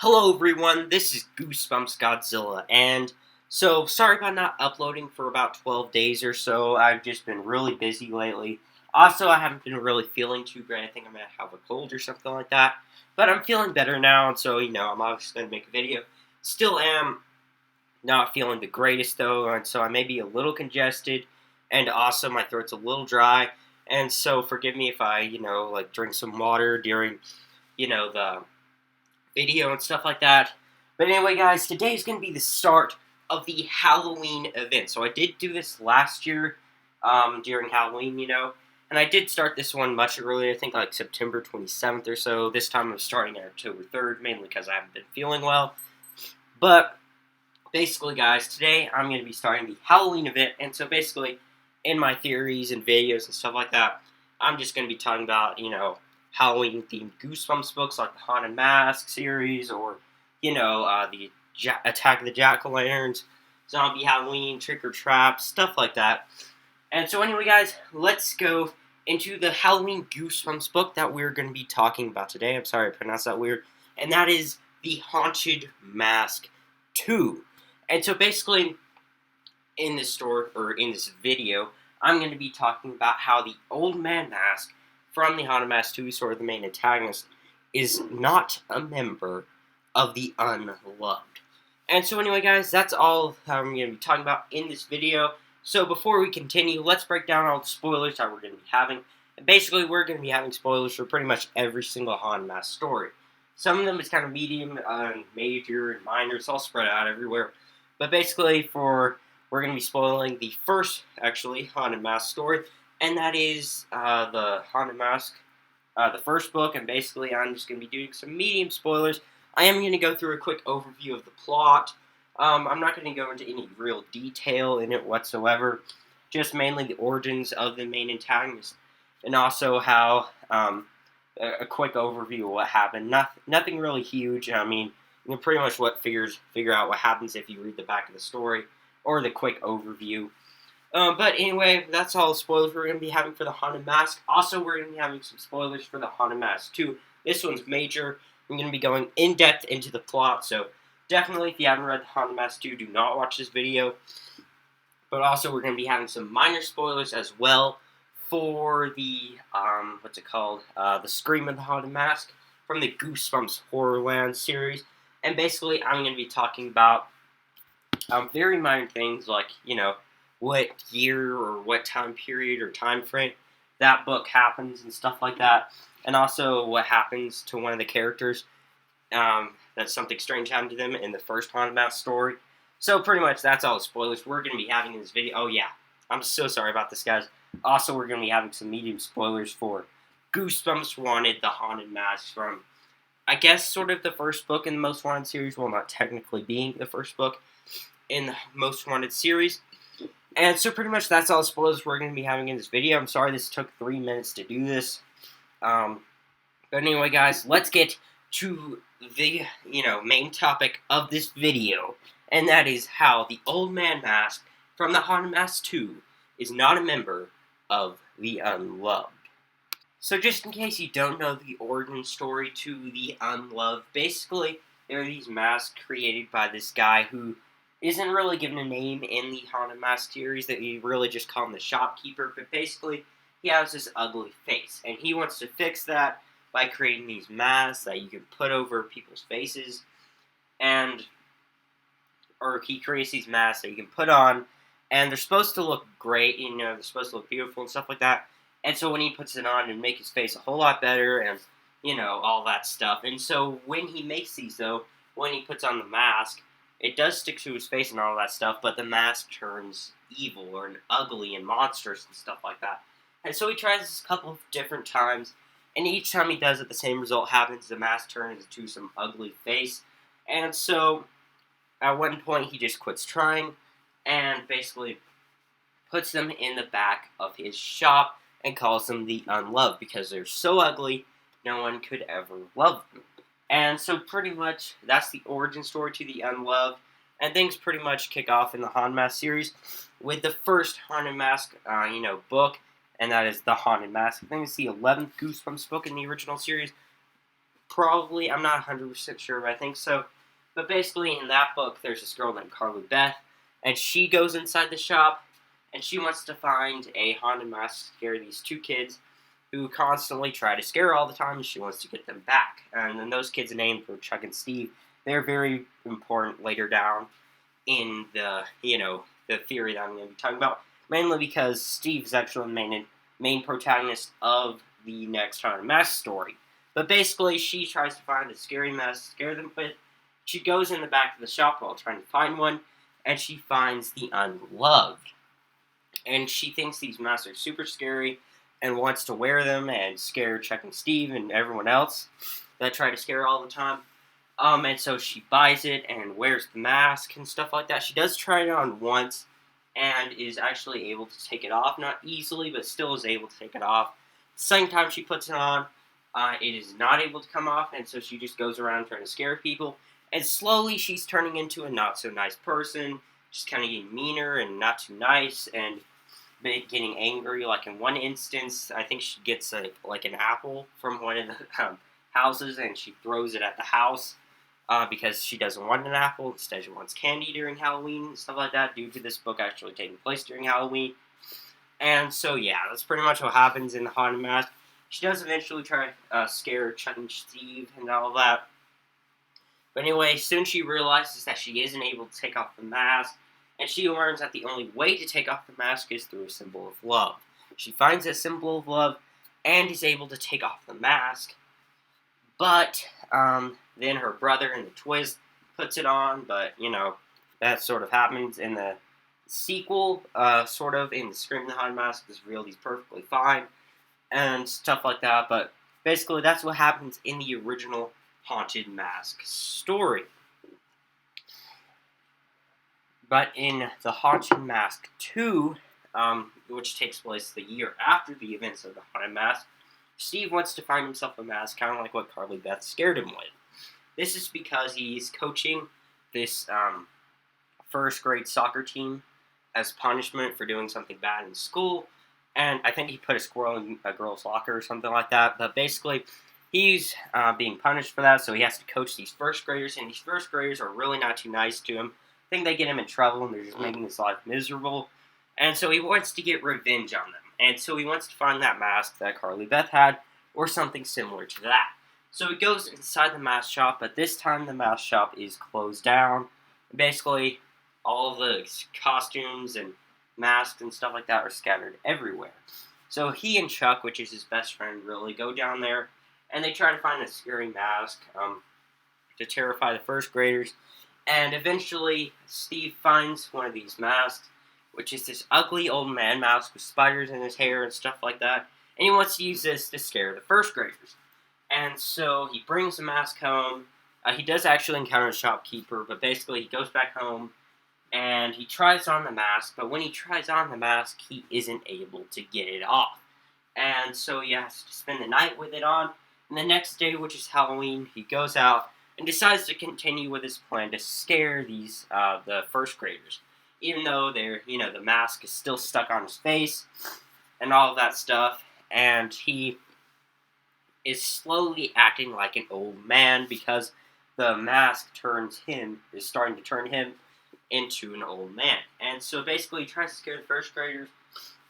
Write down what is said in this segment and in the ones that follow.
Hello everyone, this is Goosebumps Godzilla, and so sorry about not uploading for about 12 days or so. I've just been really busy lately. Also, I haven't been really feeling too great. I think I'm going to have a cold or something like that. But I'm feeling better now, and so, I'm obviously going to make a video. Still am not feeling the greatest though, and so I may be a little congested, and also my throat's a little dry. And so forgive me if I, drink some water during, the video and stuff like that. But anyway, guys, today's going to be the start of the Halloween event. So I did do this last year during Halloween, and I did start this one much earlier, I think like September 27th or so. This time I'm starting on October 3rd, mainly because I haven't been feeling well. But basically, guys, today I'm going to be starting the Halloween event, and so basically, in my theories and videos and stuff like that, I'm just going to be talking about, Halloween-themed Goosebumps books like the Haunted Mask series, or, the Attack of the Jack-O-Lanterns, Zombie Halloween, Trick or Trap, stuff like that. And so anyway, guys, let's go into the Halloween Goosebumps book that we're going to be talking about today. I'm sorry I pronounced that weird. And that is The Haunted Mask 2. And so basically, in this story, or in this video, I'm going to be talking about how the Old Man Mask from the Haunted Mask 2, sort of the main antagonist, is not a member of the Unloved. And so anyway, guys, that's all I'm going to be talking about in this video. So before we continue, let's break down all the spoilers that we're going to be having. And basically, we're going to be having spoilers for pretty much every single Haunted Mask story. Some of them is kind of medium, major, and minor. It's all spread out everywhere. But basically, we're going to be spoiling the first, actually, Haunted Mask story, and that is the Haunted Mask, the first book, and basically I'm just going to be doing some medium spoilers. I am going to go through a quick overview of the plot. I'm not going to go into any real detail in it whatsoever, just mainly the origins of the main antagonist, and also how, a quick overview of what happened. Nothing really huge. I mean, you can pretty much figure out what happens if you read the back of the story, or the quick overview. But anyway, that's all the spoilers we're going to be having for the Haunted Mask. Also, we're going to be having some spoilers for the Haunted Mask 2. This one's major. I'm going to be going in-depth into the plot, so definitely, if you haven't read the Haunted Mask 2, do not watch this video. But also, we're going to be having some minor spoilers as well for the, the Scream of the Haunted Mask from the Goosebumps Horrorland series. And basically, I'm going to be talking about very minor things like, what year or what time period or time frame that book happens and stuff like that. And also what happens to one of the characters, that something strange happened to them in the first Haunted Mask story. So pretty much that's all the spoilers we're going to be having in this video. Oh yeah, I'm so sorry about this, guys. Also, we're going to be having some medium spoilers for Goosebumps Wanted, the Haunted Mask from, I guess, sort of the first book in the Most Wanted series. Well, not technically being the first book in the Most Wanted series. And so pretty much that's all the spoilers we're going to be having in this video. I'm sorry this took 3 minutes to do this. But anyway, guys, let's get to the, main topic of this video. And that is how the Old Man Mask from the Haunted Mask 2 is not a member of the Unloved. So just in case you don't know the origin story to the Unloved, basically, there are these masks created by this guy who isn't really given a name in the Haunted Mask series, that you really just call him the shopkeeper, but basically, he has this ugly face, and he wants to fix that by creating these masks that you can put over people's faces, or he creates these masks that you can put on, and they're supposed to look great, they're supposed to look beautiful and stuff like that, and so when he puts it on, and make his face a whole lot better, and, all that stuff, and so when he makes these, though, when he puts on the mask, it does stick to his face and all that stuff, but the mask turns evil or ugly and monstrous and stuff like that. And so he tries this a couple of different times, and each time he does it, the same result happens. The mask turns into some ugly face. And so, at one point, he just quits trying, and basically puts them in the back of his shop, and calls them the Unloved, because they're so ugly, no one could ever love them. And so pretty much that's the origin story to the Unloved, and things pretty much kick off in the Haunted Mask series with the first Haunted Mask, book, and that is the Haunted Mask. I think it's the 11th Goosebumps book in the original series. Probably, I'm not 100% sure, but I think so. But basically, in that book, there's this girl named Carly Beth, and she goes inside the shop, and she wants to find a haunted mask to scare these two kids who constantly try to scare her all the time, and she wants to get them back. And then those kids' names were Chuck and Steve. They're very important later down in the theory that I'm going to be talking about, mainly because Steve's actually the main protagonist of the next haunted mask story. But basically, she tries to find a scary mask to scare them with. She goes in the back of the shop while trying to find one, and she finds the Unloved. And she thinks these masks are super scary and wants to wear them and scare Chuck and Steve and everyone else that try to scare her all the time. And so she buys it and wears the mask and stuff like that. She does try it on once and is actually able to take it off. Not easily, but still is able to take it off. The second time she puts it on, it is not able to come off, and so she just goes around trying to scare people. And slowly she's turning into a not-so-nice person. She's kind of getting meaner and not too nice and getting angry. Like in one instance, I think she gets like an apple from one of the houses, and she throws it at the house because she doesn't want an apple. Instead, she wants candy during Halloween and stuff like that, due to this book actually taking place during Halloween. And so, yeah, that's pretty much what happens in the Haunted Mask. She does eventually try to scare Chuck and Steve and all that. But anyway, soon she realizes that she isn't able to take off the mask, and she learns that the only way to take off the mask is through a symbol of love. She finds a symbol of love and is able to take off the mask. But then her brother in the twist puts it on, but, that sort of happens in the sequel, sort of, in the Scream the Haunted Mask is real, he's perfectly fine, and stuff like that, but basically that's what happens in the original Haunted Mask story. But in the Haunted Mask 2, which takes place the year after the events of the Haunted Mask, Steve wants to find himself a mask, kind of like what Carly Beth scared him with. This is because he's coaching this first grade soccer team as punishment for doing something bad in school, and I think he put a squirrel in a girl's locker or something like that, but basically he's being punished for that, so he has to coach these first graders, and these first graders are really not too nice to him. I think they get him in trouble, and they're just making his life miserable, and so he wants to get revenge on them, and so he wants to find that mask that Carly Beth had, or something similar to that. So he goes inside the mask shop, but this time the mask shop is closed down. Basically, all the costumes and masks and stuff like that are scattered everywhere. So he and Chuck, which is his best friend, really go down there, and they try to find a scary mask to terrify the first graders. And eventually, Steve finds one of these masks, which is this ugly old man mask with spiders in his hair and stuff like that. And he wants to use this to scare the first graders. And so he brings the mask home. He does actually encounter a shopkeeper, but basically he goes back home and he tries on the mask. But when he tries on the mask, he isn't able to get it off. And so he has to spend the night with it on. And the next day, which is Halloween, he goes out and decides to continue with his plan to scare these the first graders, even though the mask is still stuck on his face and all of that stuff. And he is slowly acting like an old man because the mask is starting to turn him into an old man. And so basically he tries to scare the first graders,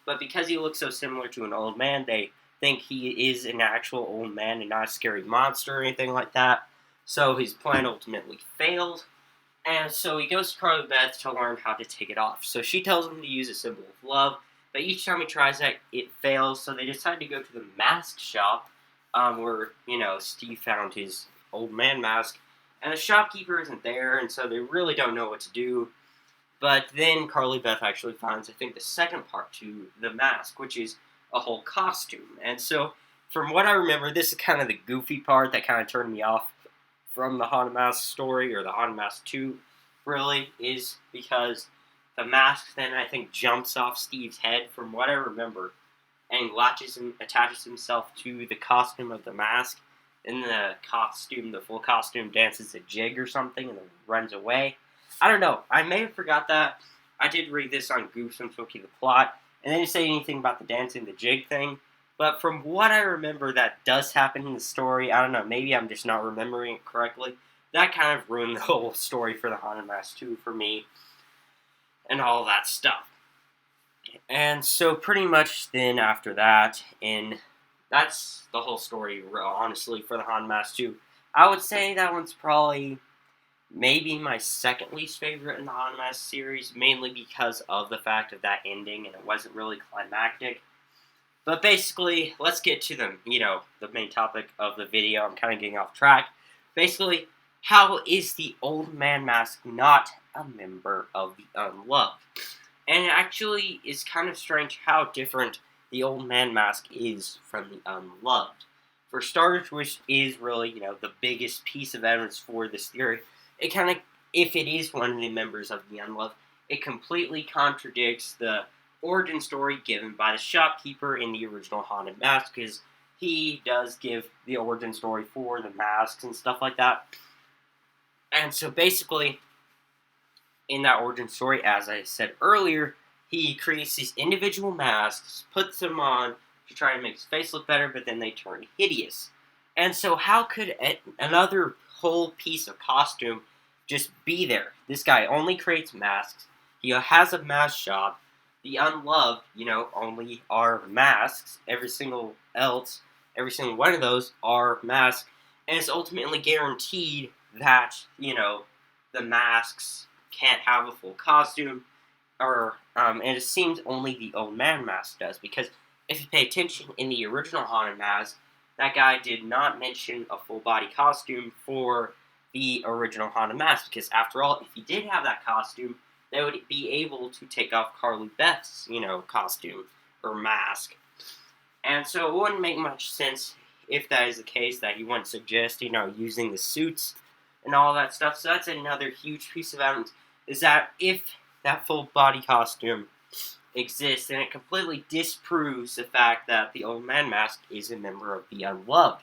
but because he looks so similar to an old man, they think he is an actual old man and not a scary monster or anything like that. So his plan ultimately failed, and so he goes to Carly Beth to learn how to take it off. So she tells him to use a symbol of love, but each time he tries that, it fails, so they decide to go to the mask shop, where, Steve found his old man mask, and the shopkeeper isn't there, and so they really don't know what to do. But then Carly Beth actually finds, I think, the second part to the mask, which is a whole costume. And so, from what I remember, this is kind of the goofy part that kind of turned me off from the Haunted Mask story, or the Haunted Mask 2, really, is because the mask then, I think, jumps off Steve's head, from what I remember, and attaches himself to the costume of the mask, and the full costume, dances a jig or something, and then runs away. I don't know. I may have forgot that. I did read this on Goosebumps Wiki the Plot, and they didn't say anything about the dancing the jig thing, But from what I remember that does happen in the story, I don't know, maybe I'm just not remembering it correctly. That kind of ruined the whole story for the Haunted Mask 2 for me, and all that stuff. And so pretty much then after that, and that's the whole story, honestly, for the Haunted Mask 2. I would say that one's probably maybe my second least favorite in the Haunted Mask series, mainly because of the fact of that ending, and it wasn't really climactic. But basically, let's get to the main topic of the video. I'm kind of getting off track. Basically, how is the Old Man Mask not a member of the Unloved? And it actually is kind of strange how different the Old Man Mask is from the Unloved. For starters, which is really, the biggest piece of evidence for this theory, it kind of, if it is one of the members of the Unloved, it completely contradicts the origin story given by the shopkeeper in the original Haunted Mask, because he does give the origin story for the masks and stuff like that. And so basically, in that origin story, as I said earlier, he creates these individual masks, puts them on to try to make his face look better, but then they turn hideous. And so how could another whole piece of costume just be there? This guy only creates masks. He has a mask shop. The Unloved, only are masks. Every single one of those are masks. And it's ultimately guaranteed that, the masks can't have a full costume, and it seems only the Old Man Mask does, because if you pay attention in the original Haunted Mask, that guy did not mention a full body costume for the original Haunted Mask, because after all, if he did have that costume, they would be able to take off Carly Beth's, costume or mask. And so it wouldn't make much sense if that is the case that he wouldn't suggest, using the suits and all that stuff. So that's another huge piece of evidence, is that if that full body costume exists, then it completely disproves the fact that the Old Man Mask is a member of the Unloved,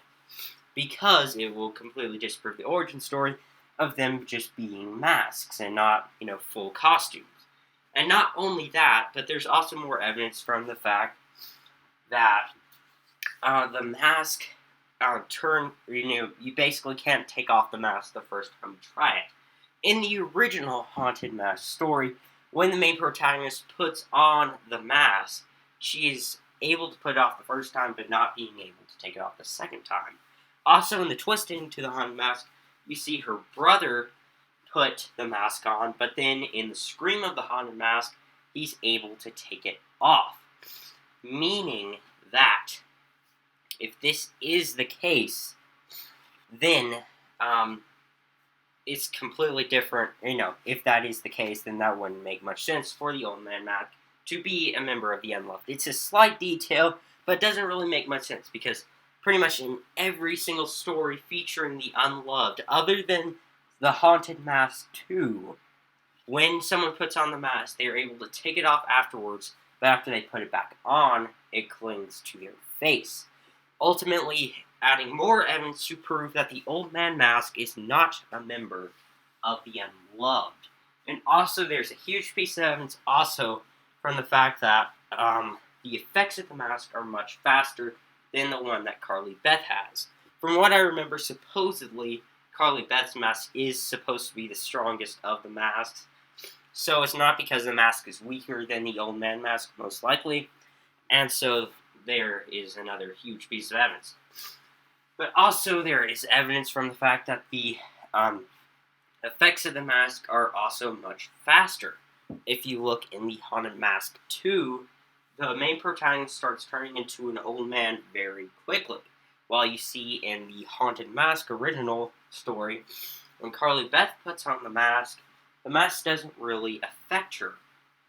because it will completely disprove the origin story of them just being masks and not, full costumes. And not only that, but there's also more evidence from the fact that the mask you basically can't take off the mask the first time you try it. In the original Haunted Mask story, when the main protagonist puts on the mask, she is able to put it off the first time, but not being able to take it off the second time. Also, in the twist into the Haunted Mask, you see her brother put the mask on, but then in the Scream of the Haunted Mask, he's able to take it off. Meaning that, if this is the case, then, it's completely different. If that is the case, then that wouldn't make much sense for the Old Man Mask to be a member of the Unloved. It's a slight detail, but it doesn't really make much sense, because pretty much in every single story featuring the Unloved, other than the Haunted Mask 2, when someone puts on the mask, they are able to take it off afterwards, but after they put it back on, it clings to their face, ultimately adding more evidence to prove that the Old Man Mask is not a member of the Unloved. And also, there's a huge piece of evidence also from the fact that the effects of the mask are much faster than the one that Carly Beth has. From what I remember, supposedly, Carly Beth's mask is supposed to be the strongest of the masks. So it's not because the mask is weaker than the Old Man Mask, most likely. And so there is another huge piece of evidence. But also there is evidence from the fact that the effects of the mask are also much faster. If you look in the Haunted Mask 2, the main protagonist starts turning into an old man very quickly. While you see in the Haunted Mask original story, when Carly Beth puts on the mask doesn't really affect her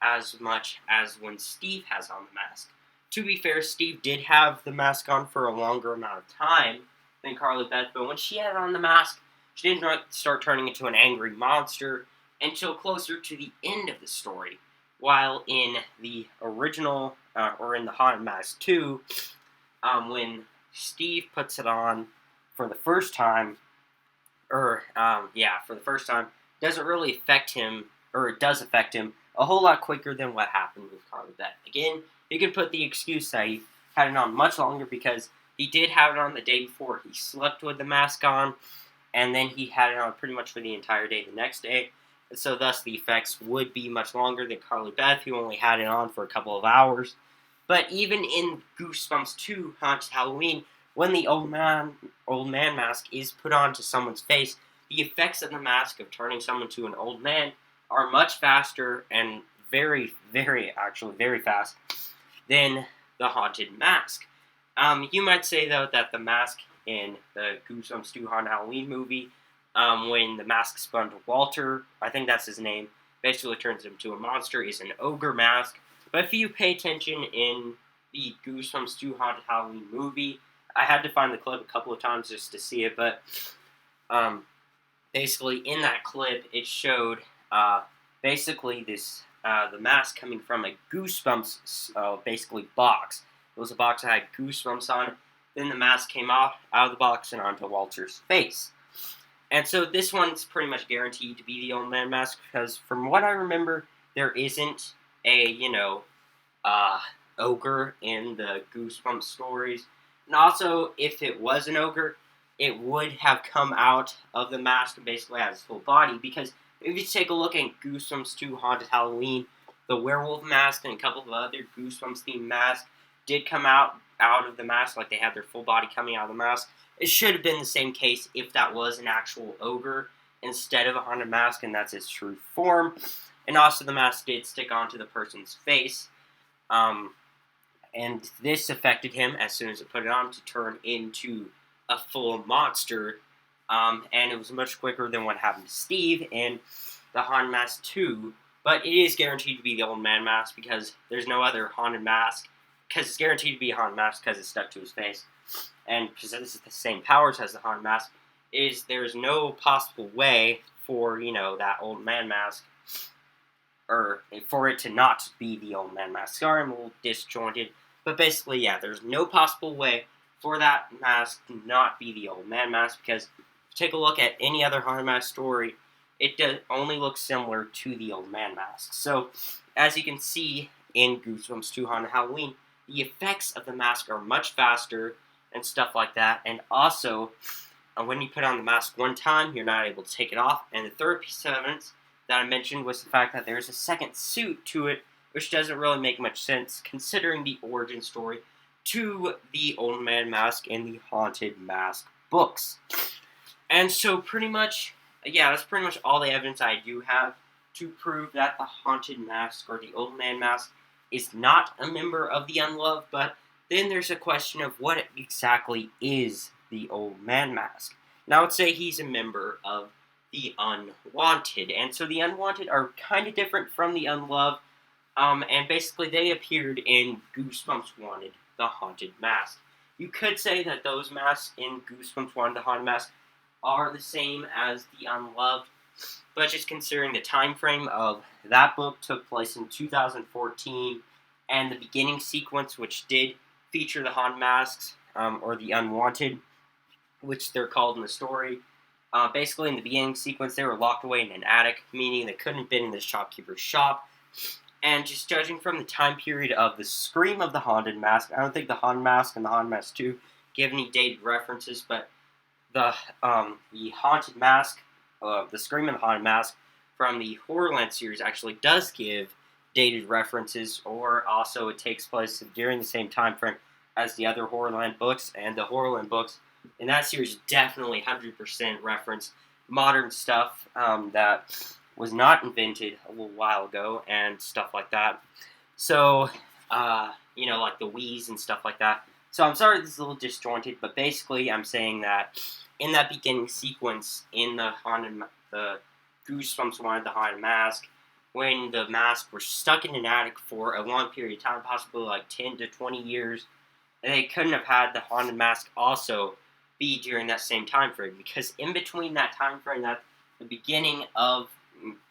as much as when Steve has on the mask. To be fair, Steve did have the mask on for a longer amount of time than Carly Beth, but when she had on the mask, she didn't start turning into an angry monster until closer to the end of the story. While in the original, or in the Haunted Mask 2, when Steve puts it on for the first time, doesn't really affect him, or it does affect him a whole lot quicker than what happened with Carly Beth. Again, you can put the excuse that he had it on much longer because he did have it on the day before he slept with the mask on, and then he had it on pretty much for the entire day the next day. And so thus the effects would be much longer than Carly Beth, who only had it on for a couple of hours. But even in Goosebumps 2 Haunted Halloween, when the old man mask is put onto someone's face, the effects of the mask of turning someone to an old man are much faster and very, very, actually very fast than the haunted mask. You might say, though, that the mask in the Goosebumps 2 Haunted Halloween movie, when the mask spun to Walter, I think that's his name, basically turns him to a monster, is an ogre mask. But if you pay attention in the Goosebumps 2 Haunted Halloween movie, I had to find the clip a couple of times just to see it, but basically in that clip it showed basically this the mask coming from a Goosebumps basically box. It was a box that had Goosebumps on it. Then the mask came out of the box and onto Walter's face. And so this one's pretty much guaranteed to be the old man mask because from what I remember, there isn't a, ogre in the Goosebumps stories. And also, if it was an ogre, it would have come out of the mask and basically has its full body. Because if you take a look at Goosebumps 2 Haunted Halloween, the werewolf mask and a couple of other Goosebumps themed masks did come out of the mask, like they had their full body coming out of the mask. It should have been the same case if that was an actual ogre instead of a haunted mask, and that's its true form. And also, the mask did stick onto the person's face, and this affected him as soon as it put it on to turn into a full monster. And it was much quicker than what happened to Steve in the Haunted Mask 2. But it is guaranteed to be the old man mask because there's no other haunted mask. Because it's guaranteed to be a haunted mask because it's stuck to his face. And because this is the same powers as the haunted mask, there's no possible way for, that old man mask, or for it to not be the old man mask. Sorry, I'm a little disjointed. But basically, yeah, there's no possible way for that mask to not be the old man mask because if you take a look at any other haunted mask story, it only looks similar to the old man mask. So, as you can see in Goosebumps 2 Haunted Halloween, the effects of the mask are much faster and stuff like that. And also, when you put on the mask one time, you're not able to take it off. And the third piece of evidence that I mentioned was the fact that there's a second suit to it, which doesn't really make much sense considering the origin story to the old man mask in the Haunted Mask books. And so pretty much, that's pretty much all the evidence I do have to prove that the Haunted Mask or the old man mask is not a member of the Unloved. But then there's a question of what exactly is the old man mask. Now I would say he's a member of the Unwanted, and so the Unwanted are kind of different from the Unloved, and basically they appeared in Goosebumps Wanted, the Haunted Mask. You could say that those masks in Goosebumps Wanted, the Haunted Mask, are the same as the Unloved, but just considering the time frame of that book took place in 2014, and the beginning sequence, which did feature the Haunted Masks, or the Unwanted, which they're called in the story. Basically, in the beginning sequence, they were locked away in an attic, meaning they couldn't have been in the shopkeeper's shop. And just judging from the time period of the Scream of the Haunted Mask, I don't think the Haunted Mask and the Haunted Mask 2 give any dated references, but the Haunted Mask, the Scream of the Haunted Mask from the Horrorland series actually does give dated references, or also it takes place during the same time frame as the other Horrorland books, and the Horrorland books in that series definitely 100% reference modern stuff that was not invented a little while ago and stuff like that. So, like the Wheeze and stuff like that. So I'm sorry this is a little disjointed, but basically I'm saying that in that beginning sequence in the Goosebumps Wanted, the Haunted Mask, when the mask were stuck in an attic for a long period of time, possibly like 10 to 20 years, they couldn't have had the Haunted Mask also be during that same time frame, because in between that time frame that the beginning of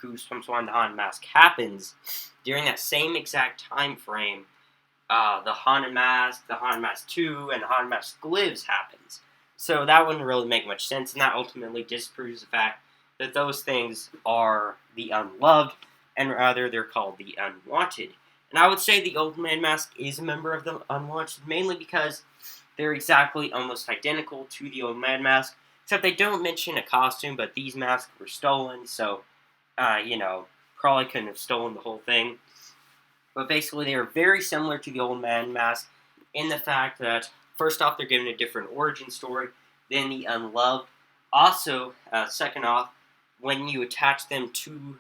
Goosebumps Wanted, the Haunted Mask happens, during that same exact time frame, the Haunted Mask 2, and the Haunted Mask Lives happens. So that wouldn't really make much sense, and that ultimately disproves the fact that those things are the Unloved, and rather they're called the Unwanted. And I would say the Old Man Mask is a member of the Unwanted, mainly because they're exactly almost identical to the Old Man Mask, except they don't mention a costume, but these masks were stolen, so, probably couldn't have stolen the whole thing. But basically, they are very similar to the Old Man Mask in the fact that, first off, they're given a different origin story than the Unloved. Also, second off, when you attach them to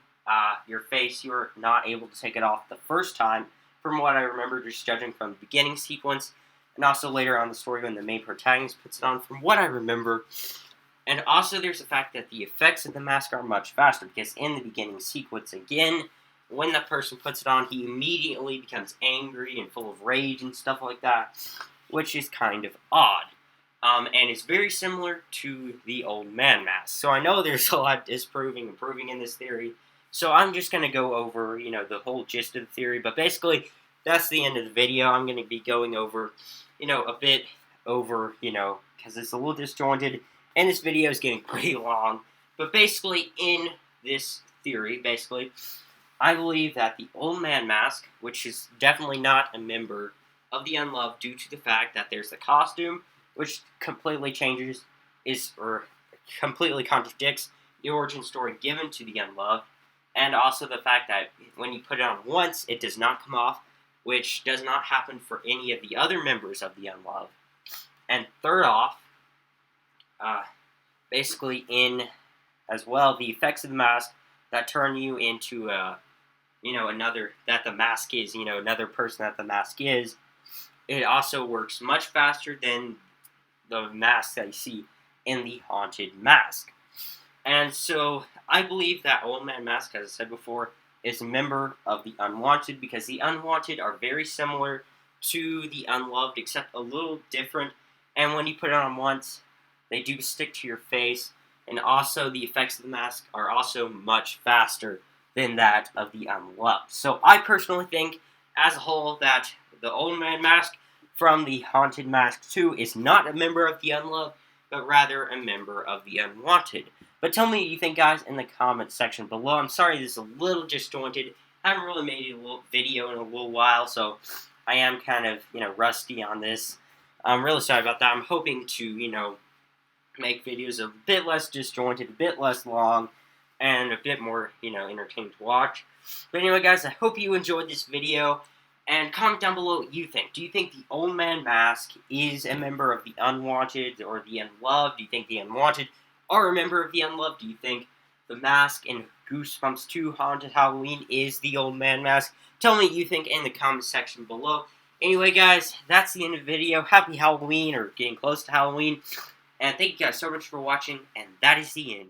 your face, you're not able to take it off the first time, from what I remember, just judging from the beginning sequence, and also later on in the story when the main protagonist puts it on, from what I remember. And also, there's the fact that the effects of the mask are much faster, because in the beginning sequence, again, when the person puts it on, he immediately becomes angry and full of rage and stuff like that, which is kind of odd. And it's very similar to the Old Man Mask. So I know there's a lot of disproving and proving in this theory. So I'm just going to go over, the whole gist of the theory. But basically, that's the end of the video. I'm going to be going over, a bit over, because it's a little disjointed. And this video is getting pretty long. But basically, in this theory, I believe that the Old Man Mask, which is definitely not a member of the Unloved due to the fact that there's the costume, which completely completely contradicts the origin story given to the Unloved, and also the fact that when you put it on once, it does not come off, which does not happen for any of the other members of the Unloved. And third off, basically in, as well, the effects of the mask that turn you into another, that the mask is, another person that the mask is, it also works much faster than the mask that you see in the Haunted Mask. And so, I believe that Old Man Mask, as I said before, is a member of the Unwanted, because the Unwanted are very similar to the Unloved, except a little different, and when you put it on once, they do stick to your face, and also the effects of the mask are also much faster than that of the Unloved. So I personally think, as a whole, that the Old Man Mask from the Haunted Mask 2 is not a member of the Unloved, but rather a member of the Unwanted. But tell me what you think, guys, in the comments section below. I'm sorry this is a little disjointed. I haven't really made a little video in a little while, so I am kind of, rusty on this. I'm really sorry about that. I'm hoping to, make videos a bit less disjointed, a bit less long, and a bit more, entertaining to watch. But anyway, guys, I hope you enjoyed this video, and comment down below what you think. Do you think the Old Man Mask is a member of the Unwanted or the Unloved? Do you think the Unwanted are a member of the Unloved? Do you think the mask in Goosebumps 2 Haunted Halloween is the Old Man Mask? Tell me what you think in the comment section below. Anyway, guys, that's the end of the video. Happy Halloween, or getting close to Halloween. And thank you guys so much for watching, and that is the end.